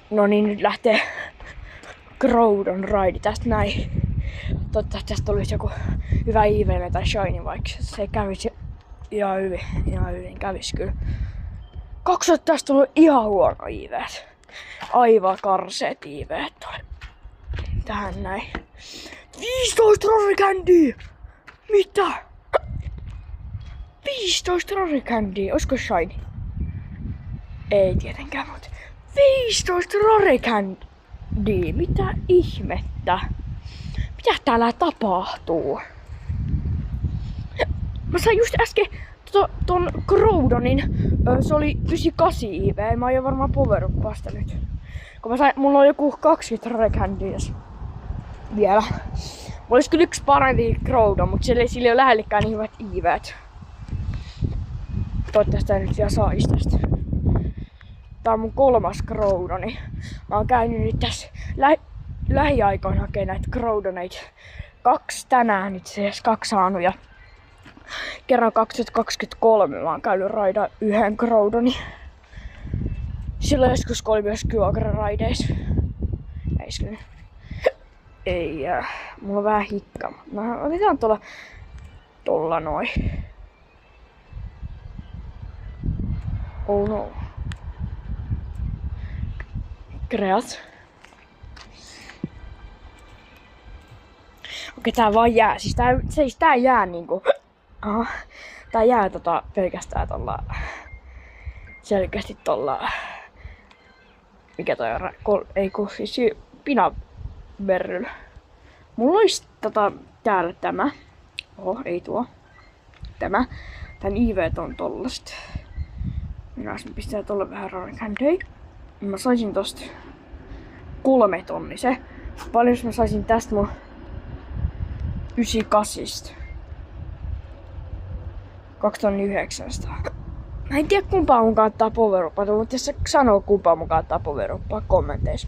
No niin, nyt lähtee Groudon raidi tästä näin. Toivottavasti tästä tulisi joku hyvä IVV tai shiny, vaikka se kävisi ihan hyvin kävis kyllä. 2 tästä tullut ihan huono IVT. Aivan karseet IVT tuli. Tähän näin. 15 rarikändiä! Mitä? 15 rarikändiä, oisko shiny? Ei tietenkään, mutta 15 rarikändiä! Mitä ihmettä? Mitä täällä tapahtuu? Mä sain just äsken ton Groudonin, se oli 98 IV, mä aion varmaan power-uppasta nyt. Kun mä sain, mulla on joku 20 rarikändiä vielä. Mulla olisi kyllä yksi parempi Groudon, mutta sillä ei ole lähellekään niin hyvät IVt. Toivottavasti tää nyt vielä sais tästä. Tää on mun 3. Groudoni. Mä oon käynyt nyt tässä lähiaikoina hakee näitä Groudoneita. 2 tänään itse asiassa, 2 saanut ja kerran 2023 mä oon käynyt raida 1 Groudoni. Silloin joskus kun oli myös Kyogre raideissa. Ei, mulla on vähän hikka. Mä otetaan tolla noin. Oh no. Kreat. Okei, tää vaan jää. Siis tää jää niinku. Tää jää pelkästään tolla. Selkeästi tolla. Mikä toi on? Ei kun siis pinaverryllä. Mulla olisi täällä tämä. Oho, ei tuo. Tämä. Tän IVt on tollaset. Minä pistää tolle vähän rarikändiä. Mä saisin tosta 3 tonnisen. Paljon jos mä saisin tästä mun 98. 2900. Mä en tiedä kumpaa mun kannattaa power-uppata, mutta jos sä sanoo kumpaa mun kannattaa power-uppaa kommenteissa.